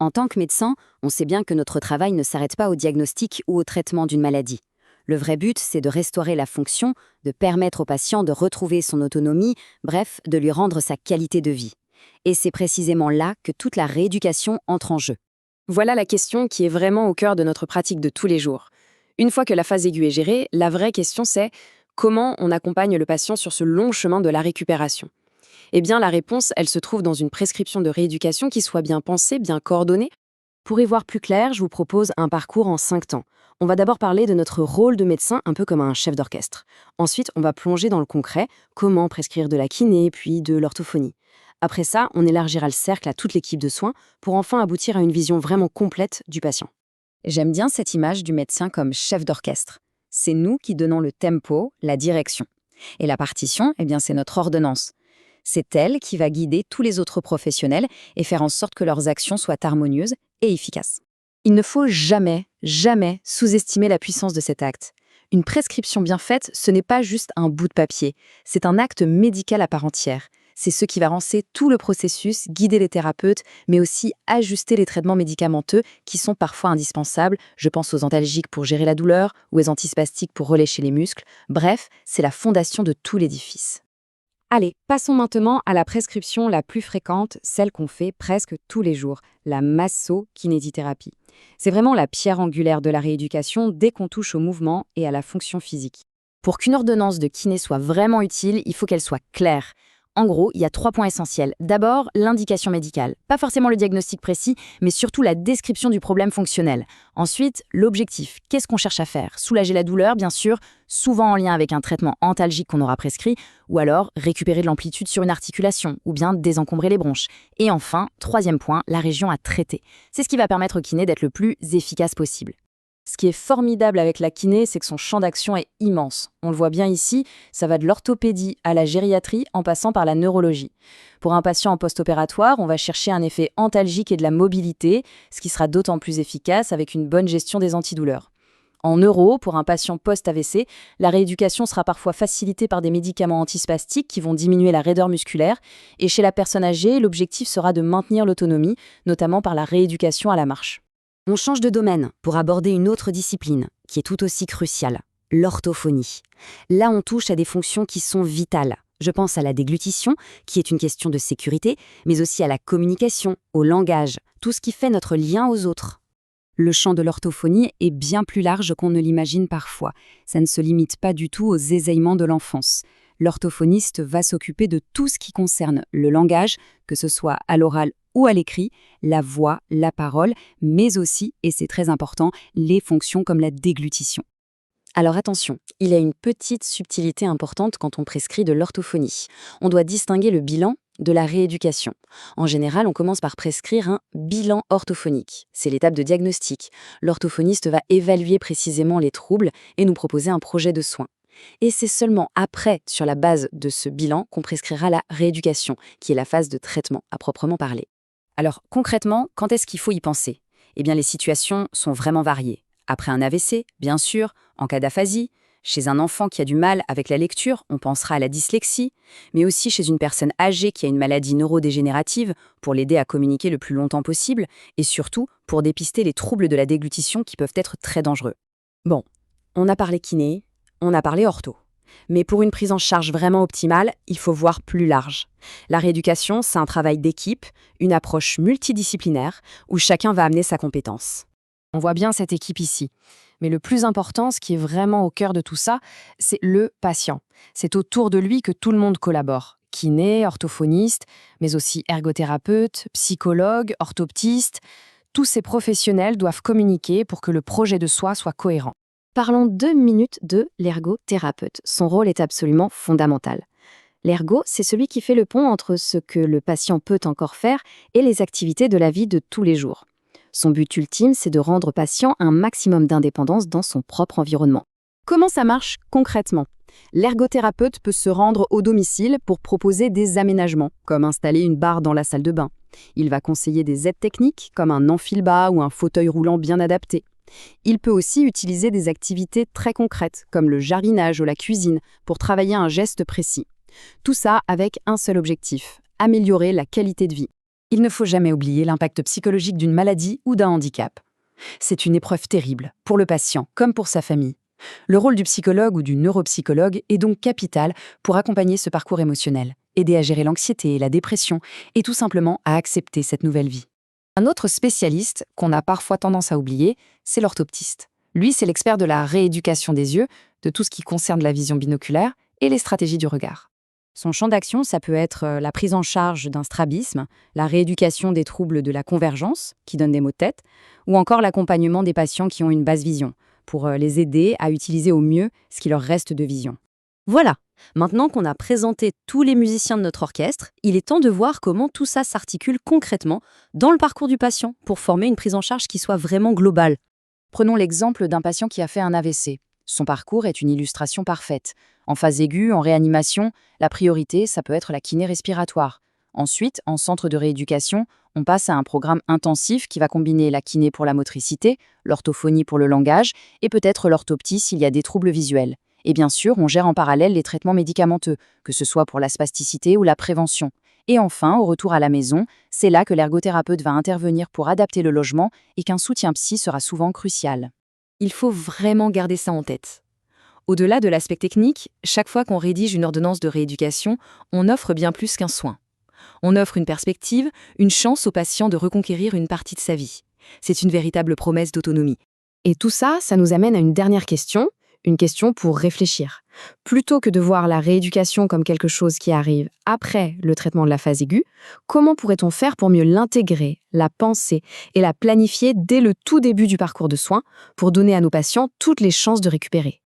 En tant que médecin, on sait bien que notre travail ne s'arrête pas au diagnostic ou au traitement d'une maladie. Le vrai but, c'est de restaurer la fonction, de permettre au patient de retrouver son autonomie, bref, de lui rendre sa qualité de vie. Et c'est précisément là que toute la rééducation entre en jeu. Voilà la question qui est vraiment au cœur de notre pratique de tous les jours. Une fois que la phase aiguë est gérée, la vraie question c'est comment on accompagne le patient sur ce long chemin de la récupération. Eh bien, la réponse, elle se trouve dans une prescription de rééducation qui soit bien pensée, bien coordonnée. Pour y voir plus clair, je vous propose un parcours en 5 temps. On va d'abord parler de notre rôle de médecin, un peu comme un chef d'orchestre. Ensuite, on va plonger dans le concret, comment prescrire de la kiné, puis de l'orthophonie. Après ça, on élargira le cercle à toute l'équipe de soins pour enfin aboutir à une vision vraiment complète du patient. J'aime bien cette image du médecin comme chef d'orchestre. C'est nous qui donnons le tempo, la direction. Et la partition, eh bien, c'est notre ordonnance. C'est elle qui va guider tous les autres professionnels et faire en sorte que leurs actions soient harmonieuses et efficaces. Il ne faut jamais, jamais sous-estimer la puissance de cet acte. Une prescription bien faite, ce n'est pas juste un bout de papier, c'est un acte médical à part entière. C'est ce qui va lancer tout le processus, guider les thérapeutes, mais aussi ajuster les traitements médicamenteux qui sont parfois indispensables. Je pense aux antalgiques pour gérer la douleur ou aux antispastiques pour relâcher les muscles. Bref, c'est la fondation de tout l'édifice. Allez, passons maintenant à la prescription la plus fréquente, celle qu'on fait presque tous les jours, la masso-kinésithérapie. C'est vraiment la pierre angulaire de la rééducation dès qu'on touche au mouvement et à la fonction physique. Pour qu'une ordonnance de kiné soit vraiment utile, il faut qu'elle soit claire. En gros, il y a 3 points essentiels. D'abord, l'indication médicale. Pas forcément le diagnostic précis, mais surtout la description du problème fonctionnel. Ensuite, l'objectif. Qu'est-ce qu'on cherche à faire? Soulager la douleur, bien sûr, souvent en lien avec un traitement antalgique qu'on aura prescrit, ou alors récupérer de l'amplitude sur une articulation, ou bien désencombrer les bronches. Et enfin, 3e point, la région à traiter. C'est ce qui va permettre au kiné d'être le plus efficace possible. Ce qui est formidable avec la kiné, c'est que son champ d'action est immense. On le voit bien ici, ça va de l'orthopédie à la gériatrie en passant par la neurologie. Pour un patient en post-opératoire, on va chercher un effet antalgique et de la mobilité, ce qui sera d'autant plus efficace avec une bonne gestion des antidouleurs. En neuro, pour un patient post-AVC, la rééducation sera parfois facilitée par des médicaments antispastiques qui vont diminuer la raideur musculaire. Et chez la personne âgée, l'objectif sera de maintenir l'autonomie, notamment par la rééducation à la marche. On change de domaine pour aborder une autre discipline qui est tout aussi cruciale, l'orthophonie. Là, on touche à des fonctions qui sont vitales. Je pense à la déglutition, qui est une question de sécurité, mais aussi à la communication, au langage, tout ce qui fait notre lien aux autres. Le champ de l'orthophonie est bien plus large qu'on ne l'imagine parfois. Ça ne se limite pas du tout aux ésaillements de l'enfance. L'orthophoniste va s'occuper de tout ce qui concerne le langage, que ce soit à l'oral ou à l'écrit, la voix, la parole, mais aussi, et c'est très important, les fonctions comme la déglutition. Alors attention, il y a une petite subtilité importante quand on prescrit de l'orthophonie. On doit distinguer le bilan de la rééducation. En général, on commence par prescrire un bilan orthophonique. C'est l'étape de diagnostic. L'orthophoniste va évaluer précisément les troubles et nous proposer un projet de soins. Et c'est seulement après, sur la base de ce bilan, qu'on prescrira la rééducation, qui est la phase de traitement à proprement parler. Alors concrètement, quand est-ce qu'il faut y penser? Eh bien, les situations sont vraiment variées. Après un AVC, bien sûr, en cas d'aphasie, chez un enfant qui a du mal avec la lecture, on pensera à la dyslexie, mais aussi chez une personne âgée qui a une maladie neurodégénérative pour l'aider à communiquer le plus longtemps possible et surtout pour dépister les troubles de la déglutition qui peuvent être très dangereux. Bon, on a parlé kiné, on a parlé ortho. Mais pour une prise en charge vraiment optimale, il faut voir plus large. La rééducation, c'est un travail d'équipe, une approche multidisciplinaire où chacun va amener sa compétence. On voit bien cette équipe ici. Mais le plus important, ce qui est vraiment au cœur de tout ça, c'est le patient. C'est autour de lui que tout le monde collabore. Kiné, orthophoniste, mais aussi ergothérapeute, psychologue, orthoptiste. Tous ces professionnels doivent communiquer pour que le projet de soi soit cohérent. Parlons 2 minutes de l'ergothérapeute. Son rôle est absolument fondamental. L'ergo, c'est celui qui fait le pont entre ce que le patient peut encore faire et les activités de la vie de tous les jours. Son but ultime, c'est de rendre au patient un maximum d'indépendance dans son propre environnement. Comment ça marche concrètement? L'ergothérapeute peut se rendre au domicile pour proposer des aménagements, comme installer une barre dans la salle de bain. Il va conseiller des aides techniques, comme un enfile-bas ou un fauteuil roulant bien adapté. Il peut aussi utiliser des activités très concrètes, comme le jardinage ou la cuisine, pour travailler un geste précis. Tout ça avec un seul objectif, améliorer la qualité de vie. Il ne faut jamais oublier l'impact psychologique d'une maladie ou d'un handicap. C'est une épreuve terrible, pour le patient comme pour sa famille. Le rôle du psychologue ou du neuropsychologue est donc capital pour accompagner ce parcours émotionnel, aider à gérer l'anxiété et la dépression, et tout simplement à accepter cette nouvelle vie. Un autre spécialiste, qu'on a parfois tendance à oublier, c'est l'orthoptiste. Lui, c'est l'expert de la rééducation des yeux, de tout ce qui concerne la vision binoculaire et les stratégies du regard. Son champ d'action, ça peut être la prise en charge d'un strabisme, la rééducation des troubles de la convergence, qui donnent des maux de tête, ou encore l'accompagnement des patients qui ont une basse vision, pour les aider à utiliser au mieux ce qui leur reste de vision. Voilà, maintenant qu'on a présenté tous les musiciens de notre orchestre, il est temps de voir comment tout ça s'articule concrètement dans le parcours du patient pour former une prise en charge qui soit vraiment globale. Prenons l'exemple d'un patient qui a fait un AVC. Son parcours est une illustration parfaite. En phase aiguë, en réanimation, la priorité, ça peut être la kiné respiratoire. Ensuite, en centre de rééducation, on passe à un programme intensif qui va combiner la kiné pour la motricité, l'orthophonie pour le langage et peut-être l'orthoptie s'il y a des troubles visuels. Et bien sûr, on gère en parallèle les traitements médicamenteux, que ce soit pour la spasticité ou la prévention. Et enfin, au retour à la maison, c'est là que l'ergothérapeute va intervenir pour adapter le logement et qu'un soutien psy sera souvent crucial. Il faut vraiment garder ça en tête. Au-delà de l'aspect technique, chaque fois qu'on rédige une ordonnance de rééducation, on offre bien plus qu'un soin. On offre une perspective, une chance au patient de reconquérir une partie de sa vie. C'est une véritable promesse d'autonomie. Et tout ça, ça nous amène à une dernière question, une question pour réfléchir. Plutôt que de voir la rééducation comme quelque chose qui arrive après le traitement de la phase aiguë, comment pourrait-on faire pour mieux l'intégrer, la penser et la planifier dès le tout début du parcours de soins pour donner à nos patients toutes les chances de récupérer ?